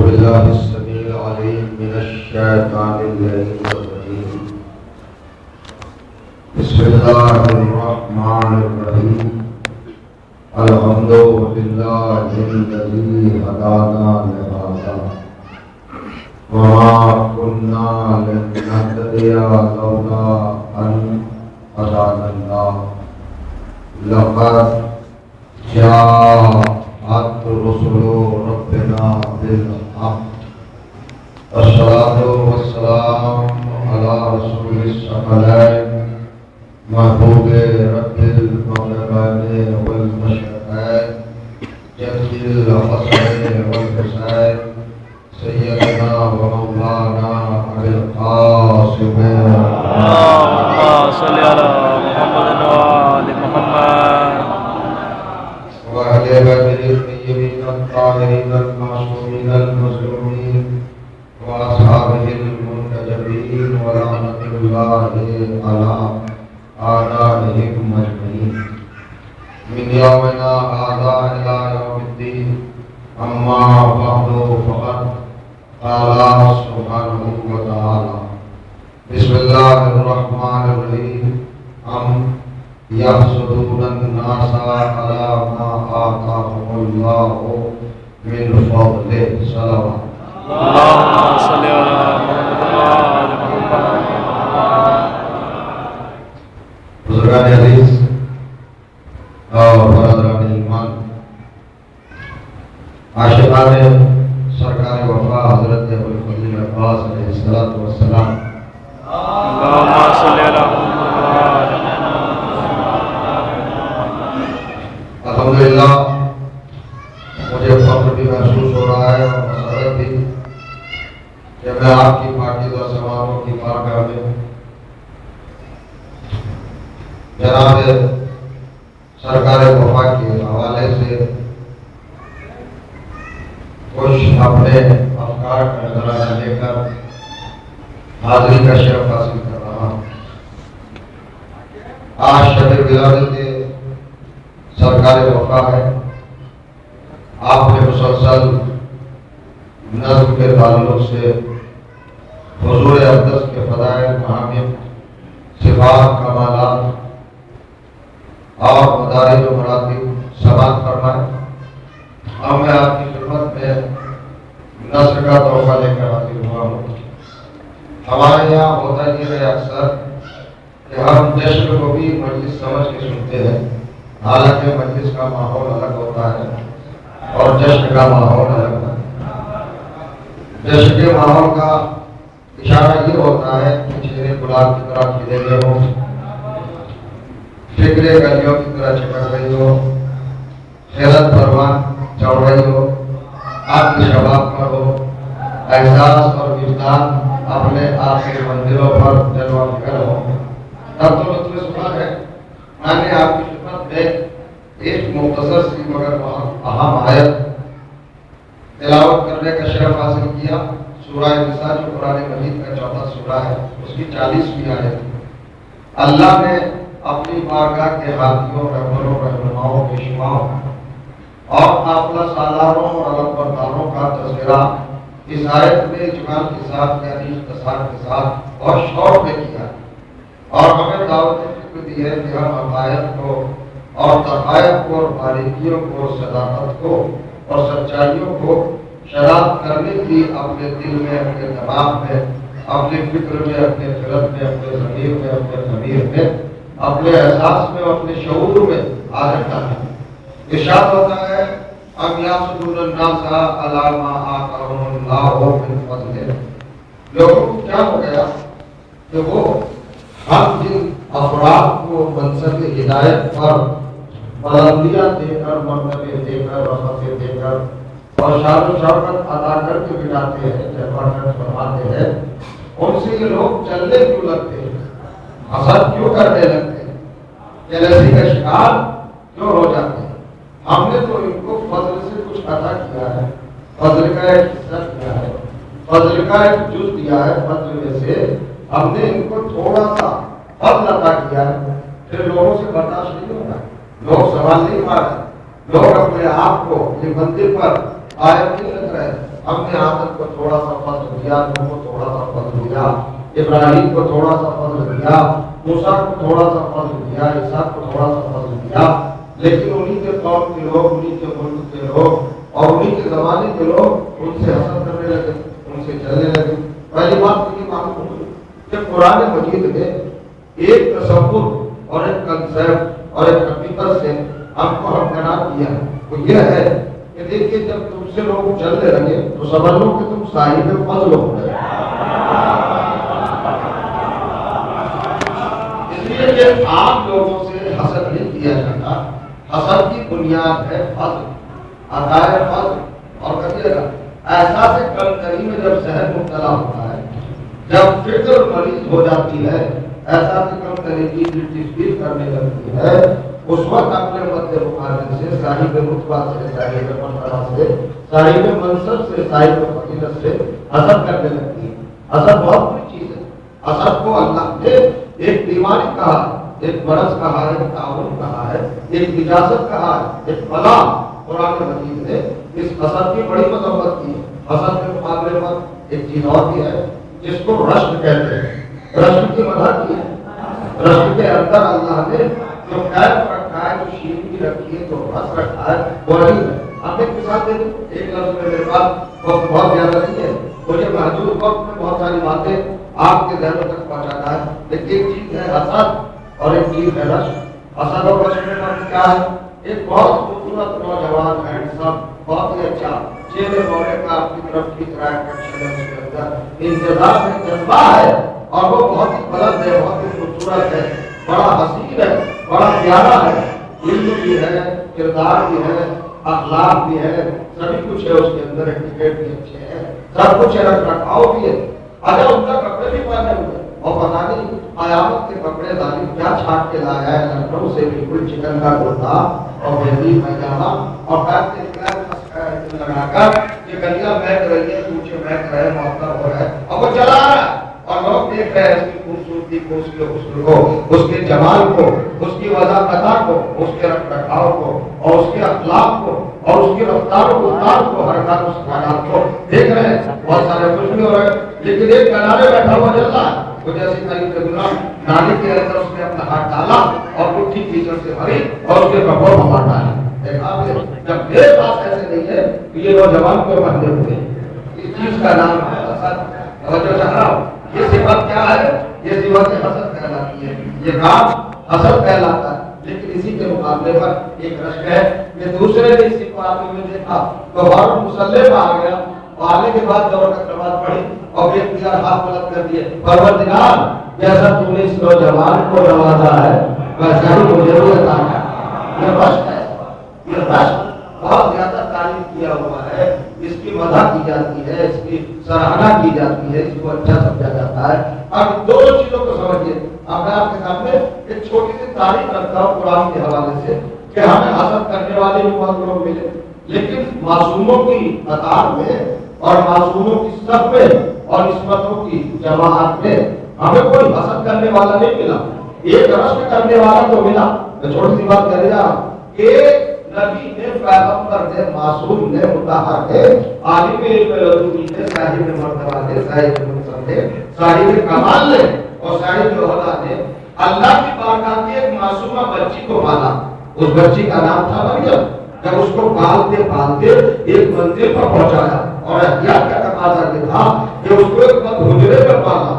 بالله السميع العليم من الشيطان اللعين الرجيم. بسم الله الرحمن الرحيم. الحمد لله الذي هدانا لهذا وما كنا لنهتدي لولا أن هدانا الله. لقد جاءت رسل ربنا بالحق. الصلاة والسلام على رسول الثقلين محبوب رب المغربين والمشرقين جد الحسن والحسين سيدنا ومولانا أبي القاسم اللهم صل على محمد وآل محمد وأهل بيته الطيبين الطاهرين المعصومين المظلومين وأصحابه المنتجبين ولعنة الله على أعدائهم أجمعين من يومنا هذا إلى يوم الدين. أما بعد فقد قال سبحانه وتعالى بسم الله الرحمن الرحيم. أم يحسدون الناس على ما آتاهم الله من فضله. صلوات اللهم صل على محمد وآل محمد. بزرگان عزیز اور برادران ایمان، عاشقان سرکار وفا حضرت ابوالفضل عباس علیہ الصلوۃ والسلام، اللهم صل على محمد وآل محمد. الحمدللہ مجھے فخر بھی محسوس ہو رہا ہے اور مسرت بھی کہ میں آپ کی پاکیزہ سماعتوں کی بارگاہ میں جناب سرکار وفا کے حوالے سے کچھ اپنے افکار کا نظرانہ لے کر حاضری کا شرف حاصل کر رہا ہوں. آج شب ولادت سرکار وفا ہے. آپ نے مسلسل نظم کے تعلق سے حضور اقدس کے فضائل، محامد، صفات، کمالات اور مدارج و مراتب سماعت فرمائے. اب میں آپ کی خدمت میں نثر کا تحفہ لے کر حاضر ہوا ہوں. ہمارے یہاں ہوتا یہ ہے اکثر کہ ہم جشن کو بھی مجلس سمجھ کے سنتے ہیں، حالانکہ مجلس کا ماحول الگ ہوتا ہے اور جشن کا ماحول الگ ہوتا ہے. جشن کے ماحول کا اشارہ یہ ہوتا ہے کہ چہرے گلاب کی طرح کھلے ہوئے ہوں، فکریں گلیوں کی طرح چمک رہی ہو، خیرت پروان چڑھ رہی ہو، آپ کی شباب پر ہو، احساس اور وجدان اپنے آپ کے مندروں پر جلوہ فکر ہو. تب تو لطف سبحان ہے. میں نے آپ کی خدمت میں ایک مختصر سی مگر اہم آیت تلاوت کرنے کا شرف حاصل کیا. سورہ نساء جو قرآن مجید کا چوتھا سورہ ہے، اس کی 40ویں آیت. اللہ نے اپنی بارگاہ کے ہاتھیوں، رہبروں، رہنماؤں، پیشواؤں اور قافلہ سالاروں اور علم برداروں کا تذکرہ اس آیت میں اجمال کے ساتھ، یعنی اختصار کے ساتھ اور شوق میں کیا اور ہمیں دعوت فکر دی ہے کہ ہم عقائد کو اور دقائق کو اور باریکیوں کو، صداقت کو اور سچائیوں کو شناخت کرنے کی اپنے دل میں، اپنے دماغ میں، اپنے فکر میں، اپنے خرد میں، اپنے ضمیر میں، اپنے ضمیر میں، اپنے احساس میں، اپنے شعور میں عادت ڈالیں. ارشاد ہوتا ہے ام یحسدون الناس علی ما آتاهم اللہ من فضلہ. لوگوں کو کیا ہو گیا کہ وہ ہم جن افراد کو منصب ہدایت پر بلندیاں دے کر، مرتبے دے کر، رفعتیں دے کر اور شان و شوکت عطا کر کے بٹھاتے ہیں، جبرکت فرماتے ہیں، ان سے یہ لوگ چلنے کیوں لگتے ہیں، حسد کیوں کرنے لگتے ہیں، جلسی کا شکار کیوں ہو جاتے ہیں. ہم نے تو ان کو فضل سے کچھ عطا کیا ہے، فضل کا ایک حصہ کیا ہے، فضل کا ایک جز دیا ہے. فضل میں سے ہم نے ان کو تھوڑا سا فضل عطا کیا ہے. پھر لوگوں سے برداشت نہیں ہوگا، لوگ سوال نہیں مار رہے، لوگ اپنے آپ کو یہ مندر پر آیت نہیں لگ رہا ہے. ہم نے آدم کو تھوڑا سا فضل دیا، نوح کو تھوڑا سا فضل دیا، ابراہیم کو تھوڑا سا فضل دیا، موسیٰ کو تھوڑا سا فضل دیا، عیسیٰ کو تھوڑا سا فضل دیا، لیکن انہی کے قوم کے لوگ، انہی کے ملک کے لوگ اور انہی کے زمانے کے لوگ ان سے حسد کرنے لگے، ان سے جلنے لگے. پہلی بات تو یہ معلوم ہوئی کہ قرآن مجید میں ایک تصور اور ایک کنسیپٹ اور ایک حقیقت سے ہم کو ہمکنار کیا ہے. وہ یہ ہے کہ دیکھیے جب تم سے لوگ چلنے لگے تو سمجھ لو کہ تم صاحب فضل ہو گئے. اس لیے کہ عام لوگوں سے حسد نہیں کیا جاتا. حسد کی بنیاد ہے فضل، عطائے فضل. اور کہیے گا احساس کمتری میں جب ذہن مبتلا ہوتا ہے، جب فکر مریض ہو جاتی ہے، احساس کمتری کی تصویر کرنے لگتی ہے، اس وقت اپنے مد مقابل سے، صاحب رتبہ سے، صاحب مرتبہ سے، صاحب منصب سے، صاحب فضیلت سے حسد کرنے لگتی ہے. حسد بہت بڑی چیز ہے. حسد کو اللہ نے ایک بیماری کہا، ایک مرض کہا ہے، ایک تعاون کہا ہے، ایک اجازت کہا ہے، ایک بلا. قرآن مجید نے اس حسد کی بڑی مذمت کی ہے. حسد کے مقابلے پر ایک چیز اور بھی ہے جس کو رشک کہتے ہیں. رشک کی مدد کی ہے. رشک کے اندر اللہ نے جو کیف رکھا ہے، جو شیرینی رکھی ہے، جو رس رکھا ہے، وہی ہے. آپ ایک مثال دے دیں. ایک لفظ میں میرے پاس وقت بہت زیادہ نہیں ہے، مجھے محدود وقت میں بہت ساری باتیں آپ کے ذہنوں تک پہنچانا ہے. لیکن ایک چیز ہے حسد اور ایک چیز ہے رشک. حسد اور رشک میں فرق کیا ہے؟ ایک بہت خوبصورت نوجوان ہے، سب بہت ہی اچھا چہرے موڑے کا آپ کی طرف کھینچ رہا ہے، اس کے اندر انتظار میں جذبہ ہے اور وہ بہت ہی بلند ہے، بہت ہی خوبصورت ہے، بڑا حسین ہے، بڑا پیارا ہے. علم بھی ہے، کردار بھی ہے، اخلاق بھی ہے، سبھی کچھ ہے اس کے اندر. ایٹیکیٹ بھی اچھے ہیں، سب کچھ ہے، رکھ رکھاؤ بھی ہے. اگر ان کا کپڑے بھی پہنے ہوئے اور پتہ نہیں قیامت کے کپڑے ظالم کیا چھاٹ کے لایا ہے، لکھنؤ سے بالکل چکن کا کرتا اور بہترین پیجامہ اور پیر کے لگا کر یہ گلیاں مہک رہی ہے، کوچے مہک رہے، معطر ہو رہا ہے اور وہ چلا رہا ہے اور لوگ دیکھ رہے ہیں اس کی خوبصورتی کو، اس کے حسن کو، اس کے جمال کو، اس کی وضاحت کو، اس کے رکھ رکھاؤ کو اور اس کے اخلاق کو اور اس کی رفتار و گفتار کو، حرکات و سکانات کو دیکھ رہے ہیں. بہت سارے خوش بھی ہو رہے ہیں. لیکن ایک کنارے بیٹھا ہوا جل رہا ہے. وہ جیسے قریب کے گزرا نالی کے اندر اس نے اپنا ہاتھ ڈالا اور مٹھی کیچڑ سے بھری اور اس کے کپڑوں میں مار ڈالا. دیکھا آپ نے؟ جب میرے پاس ایسے نہیں ہے تو یہ نوجوان کو بندے ہوئے. اس چیز کا نام ہے حسد. توجہ چاہ رہا ہوں. یہ صفت کیا ہے؟ یہ صفت حسد کہلاتی ہے. یہ کام حسد کہلاتا ہے. لیکن اسی کے مقابلے پر ایک رشک ہے کہ دوسرے نے اسی کو آپ نے دیکھا تو غور مسلح میں آ گیا اور آنے کے بعد دور کا نماز پڑھی اور ایک دیگر ہاتھ بلند کر دیے، پروردگار جیسا تو نے اس نوجوان کو نوازا ہے ویسا ہی مجھے بھی عطا کر. یہ رشک ہے. یہ رشک بہت زیادہ تعریف کیا ہوا ہے، اس کی مدح کی جاتی ہے، اس کی سراہنا کی جاتی ہے، اس کو اچھا سمجھا جاتا ہے. اب دونوں چیزوں کو سمجھیے. اب میں آپ کے سامنے ایک چھوٹی سی تعریف رکھتا ہوں قرآن کے حوالے سے کہ ہمیں حسد کرنے والے بھی بہت لوگ ملے، لیکن معصوموں کی قطار میں اور معصوموں کی صف میں اور عصمتوں کی جماعت میں ہمیں کوئی حسد کرنے والا نہیں ملا. ایک رشک کرنے والا تو ملا. میں چھوٹی سی بات کہہ رہا ہوں کہ نبی نے، پیغمبر نے، معصوم نے، مطہر نے، عالم علم رسولی نے، صاحب مرتبہ نے، صاحب منصب نے، صاحب کمال نے اور صاحب عہدہ نے اللہ کی بارگاہ میں ایک معصومہ بچی کو پالا. اس بچی کا نام تھا مریم. جب اس کو پالتے پالتے ایک منزل پر پہنچایا اور احتیاط کا تقاضا یہ تھا کہ اس کو ایک بند حجرے میں پالا،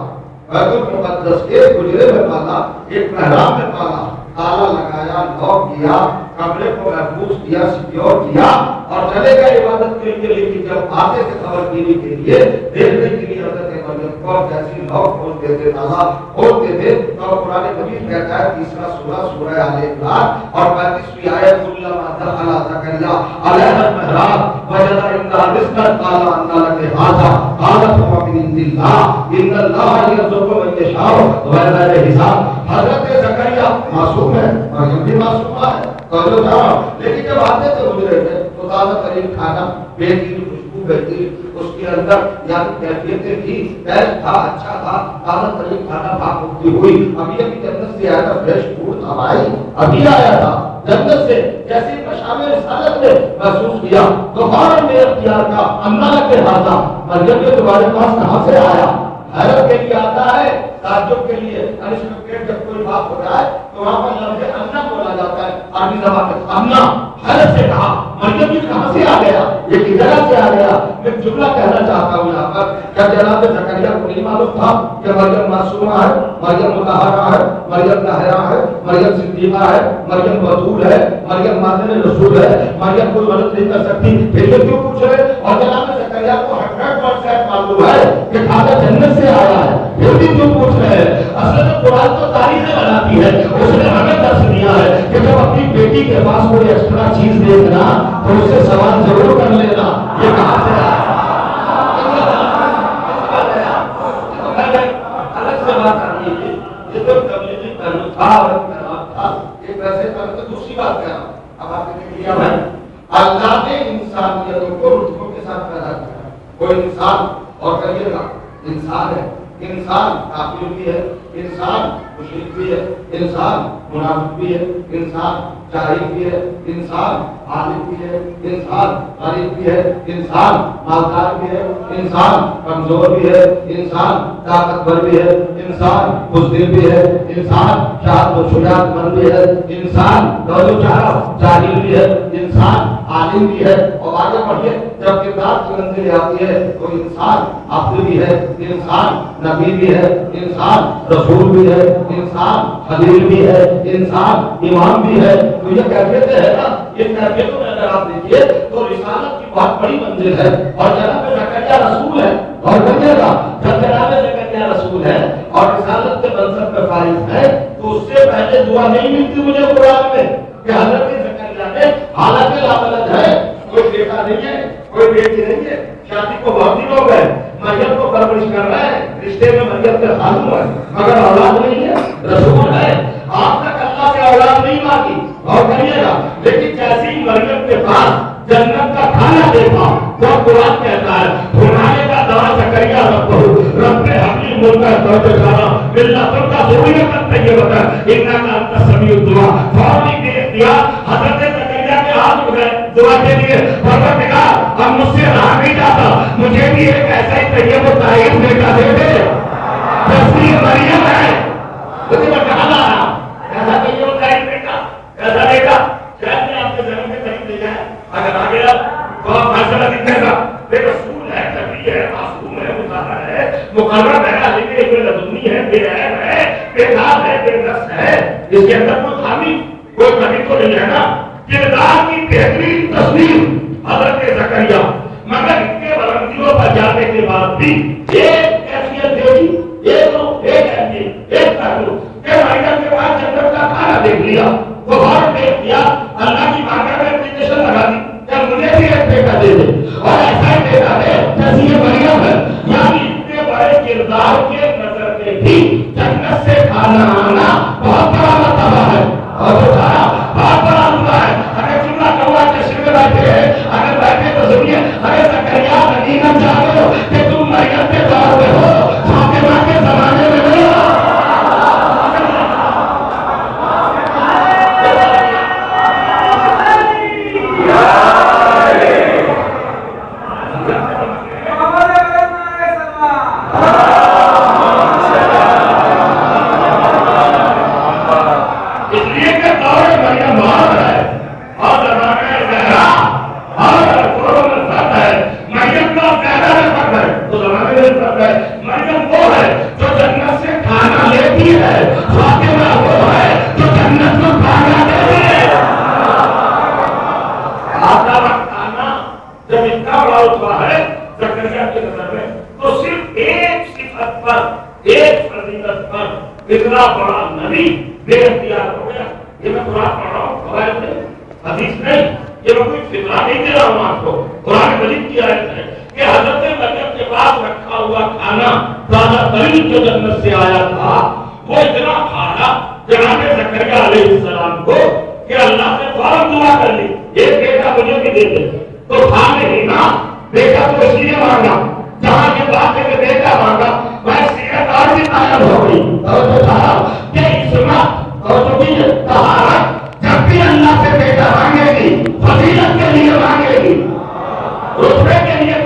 بیت المقدس کے حجرے میں پالا، ایک محراب میں پالا، تالا لگایا، لاک کیا، کمرے کو محفوظ کیا، سیکیور کیا اور چلے گئے عبادت کے لیے. لیکن جب آتے تھے خبر گیری کے لیے، دیکھنے کے لیے حضرت مریم کو جیسی لاک کھولتے تھے، تالا کھولتے تھے تو قرآن مجید کہتا ہے تیسرا سورہ سورہ آل عمران اور 35ویں آیت کلما دخل زکریا علیہ المحراب وجد عندها رزقا قال ان لك هذا قالت هو من عند الله ان الله يرزق من يشاء بغیر حساب. حضرت زکریا معصوم ہے، مریم بھی معصومہ ہے، لیکن جب آتے تھے حجرے میں تو تازہ ترین کھانا، بہترین خوشبو، بہترین اس کے اندر یعنی کیفیتیں تھی، ٹیسٹ تھا، اچھا تھا، تازہ ترین کھانا پاک ہوتی ہوئی ابھی ابھی جنت سے آیا تھا، فریش فوڈ تھا بھائی، ابھی آیا تھا جنت سے. جیسے مشام رسالت نے محسوس کیا تو فوراً میں اختیار کا اللہ کے ہاتھا مریم یہ تمہارے پاس کہاں سے آیا؟ حیرت کے لیے آتا ہے، تعجب کے لیے. جب کوئی بات ہو رہا ہے تو وہاں پر لفظ امنا بولا جاتا ہے عربی زبان میں. امنا حیرت سے کہا مریم یہ کہاں سے آ گیا، یہ کس جگہ سے آ گیا؟ میں جملہ کہنا چاہتا ہوں یہاں پر. کیا جناب زکریا کو نہیں معلوم تھا کہ مریم معصومہ ہے، مریم مطہرہ ہے، مریم طاہرہ ہے، مریم صدیقہ ہے، مریم بتول ہے، مریم مادر رسول ہے، مریم کوئی غلط نہیں کر سکتی؟ پھر یہ کیوں پوچھ رہے؟ اور جناب زکریا کو 100% معلوم ہے کہ کھانا جنت سے آیا ہے، پھر بھی کیوں پوچھ رہے ہیں؟ اصل میں قرآن تو تاریخیں بناتی ہے. اس نے ہمیں درس دیا ہے کہ جب اپنی بیٹی کے پاس کوئی ایکسٹرا چیز دیکھنا تو اس سے سوال ضرور کر لینا یہ کہاں سے آیا. الگ سے بات آ رہی ہے، یہ تو تبلیغی تعلق تھا اور انقلاب تھا. ایک ویسے تو دوسری بات کہہ رہا ہوں. اب آپ نے کیا ہے، اللہ نے انسانیتوں کو رتبوں کے ساتھ پیدا کیا. کوئی انسان اور کریے گا انسان ہے، انسان کافر بھی ہے، انسان مشرک بھی ہے، انسان منافق بھی ہے، انسان جاہل بھی ہے، انسان عالم بھی ہے، انسان غریب بھی ہے، انسان مالدار بھی ہے، انسان کمزور بھی ہے، انسان طاقتور بھی ہے، انسان بزدل بھی ہے، انسان شاد و شجاعت مند بھی ہے، انسان جاہل بھی ہے، انسان عالم بھی ہے. اور آگے بڑھیے جب کردار کی منزل آتی ہے تو انسان عبد بھی ہے، انسان نبی بھی ہے، انسان رسول بھی ہے، انسان خلیل بھی ہے، انسان امام بھی ہے. تو یہ کیفیت ہے نا، یہ کیفیتوں میں اگر آپ دیکھیے تو رسالت کی بہت بڑی منزل ہے. اور جناب زکریا رسول ہے، اور کہیے گا جب جناب زکریا رسول ہے اور رسالت کے منصب پہ فائز ہے تو اس سے پہلے دعا نہیں ملتی مجھے قرآن میں کہ حضرت زکریا نے حالانکہ لاولد ہے، کوئی بیٹا نہیں ہے، کوئی بیٹی نہیں ہے، شادی کو بہت دن ہو گئے، مریم کو پرورش کر رہے ہیں، رشتے میں مریم کے خاتون ہے مگر اولاد نہیں ہے، رسول ہے، آپ تک اللہ سے اولاد نہیں مانگی. اور کہیے گا لیکن جیسی مریم کے پاس جنت کا کھانا دیکھا تو قرآن کہتا ہے بنانے کا دعا زکریا رب نے حبیب ملتا ہے تو جانا ملنا تم کا ضروریت کرتے یہ بتا انہا کا انتا سمیع دعا فوری کے اختیار حضرت زکریا کے ہاتھ اٹھائے دعا کے لیے. پروردگار اب مجھ سے رہا نہیں جاتا، مجھے بھی ایک ایسا ہی طیب و طاہر بیٹا دے دے جیسی مریم ہے. لیکن میں کہا لا رہا ایسا طیب و طاہر بیٹا، ایسا بیٹا شاید میں آپ کے جنم کے قریب لے جائے. اگر آ گیا تو آپ فیصلہ دکھے گا بے رسول ہے، نبی ہے، معصوم ہے، مطہر ہے، مقرب ہے، علی بے لدنی ہے، بے عیب ہے، بے داغ ہے، بے نقص ہے. اس کے اندر کوئی خامی کوئی کمی تو نہیں ہے نا. کردار کی بہترین تصویر حضرت زکریا، مگر ان کے بلندیوں پر جانے کے بعد بھی ایک کیفیت دیکھی، ایک پہلو کہ مریم کے بعد جنت کا کھانا دیکھ لیا تو فوراً دیکھ لیا اللہ کی بارگاہ میں اپلیکیشن لگا دی کہ مجھے بھی ایک بیٹا دے دے اور ایسا ہی بیٹا دے جیسے یہ مریم ہے. یعنی اتنے بڑے کردار کے نظر میں بھی جنت سے کھانا آنا بہت بڑا مرتبہ ہے اور جو کھانا بہت بڑا ہوا ہے. اگر جملہ کہا چشمے میں بیٹھے ہیں، اگر بیٹھے تو سنیے ارے زکریا غنیمت جانو کہ تم مریم کے دور میں ہو، فاطمہ کے زمانے میں نہیں ہو. اتنا بڑا نبی بے اختیار ہو گیا. یہ میں قرآن پڑھ رہا ہوں، فوائد نہیں، حدیث نہیں، یہ میں کوئی فطرہ نہیں دے رہا ہوں آپ کو. قرآن مجید کی آیت ہے کہ حضرت مریم کے پاس رکھا ہوا کھانا تازہ ترین جو جنت سے آیا تھا وہ اتنا کھانا جناب زکریا علیہ السلام کو کہ اللہ سے فوراً دعا کر لی ایک بیٹا مجھے بھی دے دے. تو کھا نہیں نا بیٹا تو اس لیے مانگا جہاں یہ بات ہے کہ بیٹا مانگا میں سیرت اور بھی قائم ہو گئی. اور جو کہا کہ عصمت اور جو بھی طہارت جب بھی اللہ سے بیٹا مانگے رتبے کے لیے